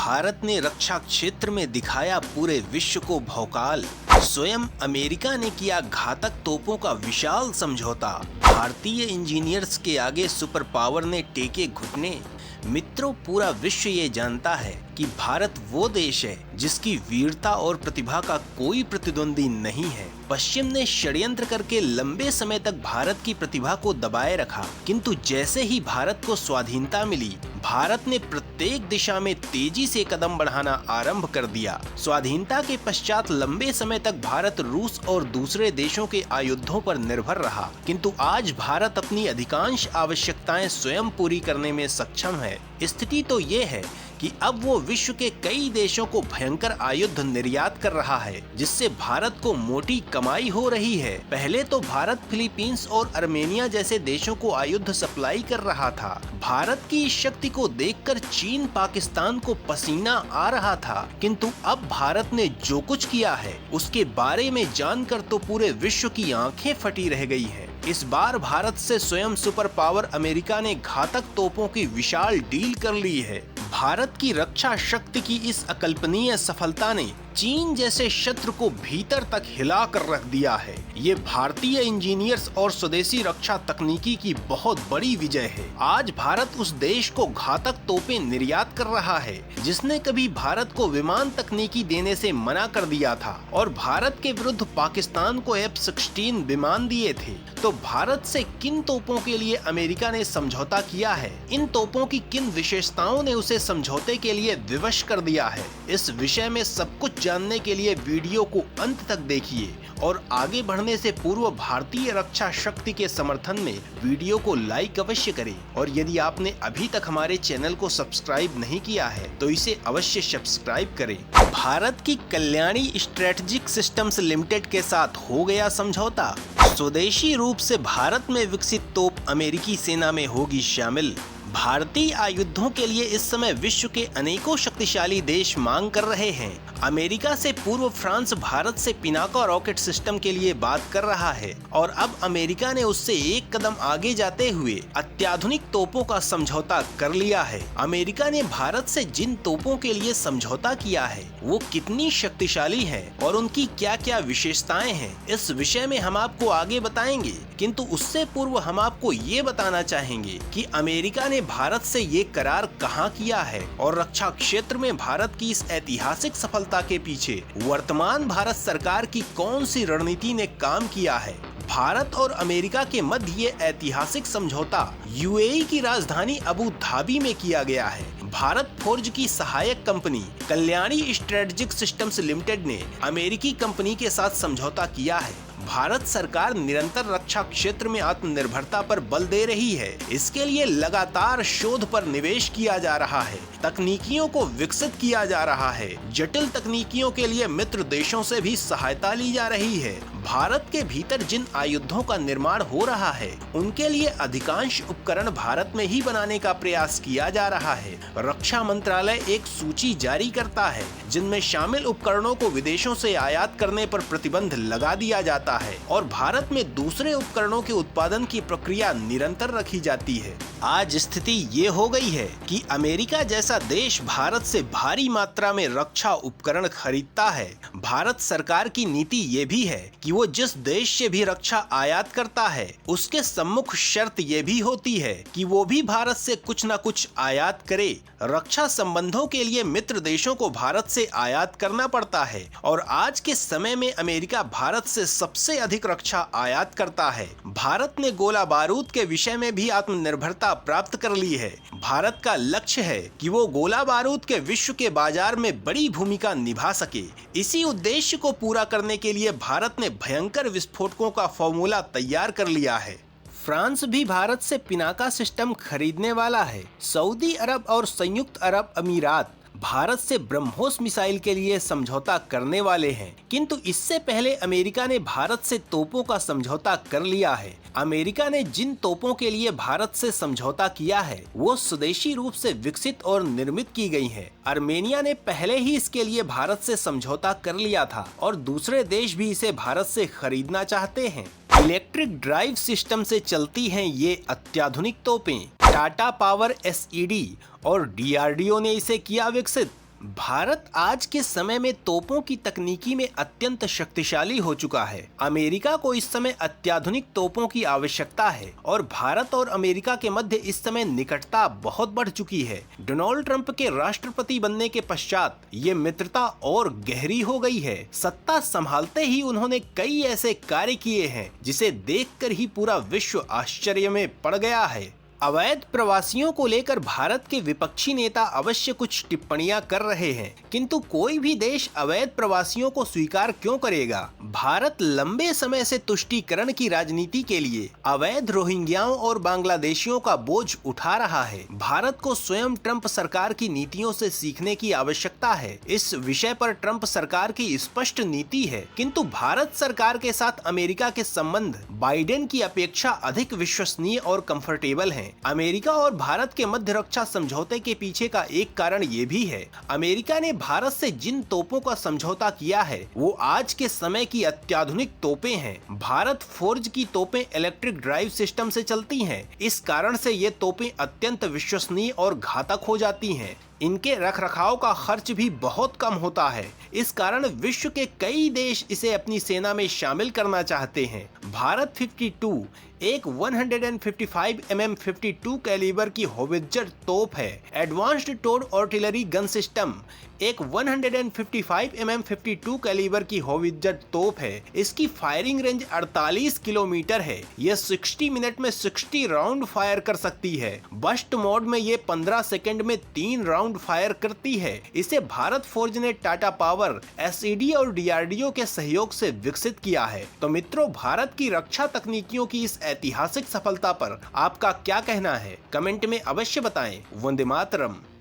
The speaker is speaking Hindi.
भारत ने रक्षा क्षेत्र में दिखाया पूरे विश्व को भौकाल। स्वयं अमेरिका ने किया घातक तोपों का विशाल समझौता। भारतीय इंजीनियर्स के आगे सुपर पावर ने टेके घुटने। मित्रों, पूरा विश्व ये जानता है कि भारत वो देश है जिसकी वीरता और प्रतिभा का कोई प्रतिद्वंदी नहीं है। पश्चिम ने षड्यंत्र करके लंबे समय तक भारत की प्रतिभा को दबाए रखा, किंतु जैसे ही भारत को स्वाधीनता मिली, भारत ने प्रत्येक दिशा में तेजी से कदम बढ़ाना आरंभ कर दिया। स्वाधीनता के पश्चात लंबे समय तक भारत रूस और दूसरे देशों के आयुधों पर निर्भर रहा, किंतु आज भारत अपनी अधिकांश आवश्यकताएं स्वयं पूरी करने में सक्षम है। स्थिति तो ये है कि अब वो विश्व के कई देशों को भयंकर आयुध निर्यात कर रहा है, जिससे भारत को मोटी कमाई हो रही है। पहले तो भारत फिलीपींस और अर्मेनिया जैसे देशों को आयुध सप्लाई कर रहा था। भारत की इस शक्ति को देखकर चीन, पाकिस्तान को पसीना आ रहा था, किंतु अब भारत ने जो कुछ किया है उसके बारे में जानकर तो पूरे विश्व की आंखें फटी रह गई है। इस बार भारत से स्वयं सुपर पावर अमेरिका ने घातक तोपों की विशाल डील कर ली है। भारत की रक्षा शक्ति की इस अकल्पनीय सफलता ने चीन जैसे शत्रु को भीतर तक हिला कर रख दिया है। ये भारतीय इंजीनियर्स और स्वदेशी रक्षा तकनीकी की बहुत बड़ी विजय है। आज भारत उस देश को घातक तोपें निर्यात कर रहा है जिसने कभी भारत को विमान तकनीकी देने से मना कर दिया था और भारत के विरुद्ध पाकिस्तान को F-16 विमान दिए थे। तो भारत से किन तोपों के लिए अमेरिका ने समझौता किया है, इन तोपों की किन विशेषताओं ने उसे समझौते के लिए विवश कर दिया है, इस विषय में सब कुछ जानने के लिए वीडियो को अंत तक देखिए और आगे बढ़ने से पूर्व भारतीय रक्षा शक्ति के समर्थन में वीडियो को लाइक अवश्य करें। और यदि आपने अभी तक हमारे चैनल को सब्सक्राइब नहीं किया है तो इसे अवश्य सब्सक्राइब करें। भारत की कल्याणी स्ट्रेटेजिक सिस्टम्स लिमिटेड के साथ हो गया समझौता। स्वदेशी रूप से भारत में विकसित तोप अमेरिकी सेना में होगी शामिल। भारतीय आयुधों के लिए इस समय विश्व के अनेकों शक्तिशाली देश मांग कर रहे हैं। अमेरिका से पूर्व फ्रांस भारत से पिनाका रॉकेट सिस्टम के लिए बात कर रहा है और अब अमेरिका ने उससे एक कदम आगे जाते हुए अत्याधुनिक तोपों का समझौता कर लिया है। अमेरिका ने भारत से जिन तोपों के लिए समझौता किया है वो कितनी शक्तिशाली है और उनकी क्या क्या विशेषताएं हैं, इस विषय में हम आपको आगे बताएंगे, किंतु उससे पूर्व हम आपको ये बताना चाहेंगे कि अमेरिका ने भारत से ये करार कहाँ किया है और रक्षा क्षेत्र में भारत की इस ऐतिहासिक सफलता के पीछे वर्तमान भारत सरकार की कौन सी रणनीति ने काम किया है। भारत और अमेरिका के मध्य ये ऐतिहासिक समझौता यूएई की राजधानी अबू धाबी में किया गया है। भारत फोर्ज की सहायक company Kalyani strategic systems limited ने अमेरिकी कंपनी के साथ समझौता किया है। भारत सरकार निरंतर रक्षा क्षेत्र में आत्मनिर्भरता पर बल दे रही है। इसके लिए लगातार शोध पर निवेश किया जा रहा है, तकनीकियों को विकसित किया जा रहा है, जटिल तकनीकियों के लिए मित्र देशों से भी सहायता ली जा रही है। भारत के भीतर जिन आयुधों का निर्माण हो रहा है उनके लिए अधिकांश उपकरण भारत में ही बनाने का प्रयास किया जा रहा है। रक्षा मंत्रालय एक सूची जारी करता है जिनमें शामिल उपकरणों को विदेशों से आयात करने पर प्रतिबंध लगा दिया जाता है और भारत में दूसरे उपकरणों के उत्पादन की प्रक्रिया निरंतर रखी जाती है। आज स्थिति ये हो गई है कि अमेरिका जैसा देश भारत से भारी मात्रा में रक्षा उपकरण खरीदता है। भारत सरकार की नीति ये भी है कि वो जिस देश से भी रक्षा आयात करता है उसके सम्मुख शर्त ये भी होती है कि वो भी भारत से कुछ न कुछ आयात करे। रक्षा संबंधों के लिए मित्र देशों को भारत से आयात करना पड़ता है और आज के समय में अमेरिका भारत से सबसे अधिक रक्षा आयात करता है। भारत ने गोला बारूद के विषय में भी आत्मनिर्भरता प्राप्त कर ली है। भारत का लक्ष्य है कि वो गोला बारूद के विश्व के बाजार में बड़ी भूमिका निभा सके। इसी उद्देश्य को पूरा करने के लिए भारत ने भयंकर विस्फोटकों का फॉर्मूला तैयार कर लिया है। फ्रांस भी भारत से पिनाका सिस्टम खरीदने वाला है। सऊदी अरब और संयुक्त अरब अमीरात भारत से ब्रह्मोस मिसाइल के लिए समझौता करने वाले हैं, किंतु इससे पहले अमेरिका ने भारत से तोपों का समझौता कर लिया है। अमेरिका ने जिन तोपों के लिए भारत से समझौता किया है वो स्वदेशी रूप से विकसित और निर्मित की गई हैं। अर्मेनिया ने पहले ही इसके लिए भारत से समझौता कर लिया था और दूसरे देश भी इसे भारत से खरीदना चाहते हैं। इलेक्ट्रिक ड्राइव सिस्टम से चलती हैं ये अत्याधुनिक तोपें। टाटा पावर SED और DRDO ने इसे किया विकसित। भारत आज के समय में तोपों की तकनीकी में अत्यंत शक्तिशाली हो चुका है। अमेरिका को इस समय अत्याधुनिक तोपों की आवश्यकता है और भारत और अमेरिका के मध्य इस समय निकटता बहुत बढ़ चुकी है। डोनाल्ड ट्रंप के राष्ट्रपति बनने के पश्चात ये मित्रता और गहरी हो गई है। सत्ता संभालते ही उन्होंने कई ऐसे कार्य किए हैं जिसे देखकर ही पूरा विश्व आश्चर्य में पड़ गया है। अवैध प्रवासियों को लेकर भारत के विपक्षी नेता अवश्य कुछ टिप्पणियां कर रहे हैं, किंतु कोई भी देश अवैध प्रवासियों को स्वीकार क्यों करेगा? भारत लंबे समय से तुष्टीकरण की राजनीति के लिए अवैध रोहिंग्याओं और बांग्लादेशियों का बोझ उठा रहा है। भारत को स्वयं ट्रंप सरकार की नीतियों से सीखने की आवश्यकता है। इस विषय पर ट्रंप सरकार की स्पष्ट नीति है, किंतु भारत सरकार के साथ अमेरिका के संबंध बाइडेन की अपेक्षा अधिक विश्वसनीय और कंफर्टेबल हैं। अमेरिका और भारत के मध्य रक्षा समझौते के पीछे का एक कारण ये भी है, अमेरिका ने भारत से जिन तोपों का समझौता किया है वो आज के समय की अत्याधुनिक तोपें हैं। भारत फोर्ज की तोपें इलेक्ट्रिक ड्राइव सिस्टम से चलती हैं। इस कारण से ये तोपें अत्यंत विश्वसनीय और घातक हो जाती हैं। इनके रखरखाव का खर्च भी बहुत कम होता है। इस कारण विश्व के कई देश इसे अपनी सेना में शामिल करना चाहते हैं। भारत 52 एक 155 mm 52 कैलिबर की होवित्जर तोप है। Advanced towed artillery gun system एक 155 mm 52 कैलिबर की होवित्जर तोप है। इसकी फायरिंग रेंज 48 किलोमीटर है। यह 60 मिनट में 60 राउंड फायर कर सकती है। बस्ट मोड में ये 15 सेकंड में 3 राउंड फायर करती है। इसे भारत फोर्ज ने टाटा पावर, एसईडी और डीआरडीओ के सहयोग से विकसित किया है। तो मित्रों, भारत की रक्षा तकनीकियों की इस ऐतिहासिक सफलता पर आपका क्या कहना है? कमेंट में अवश्य बताएं। वंदे मातरम।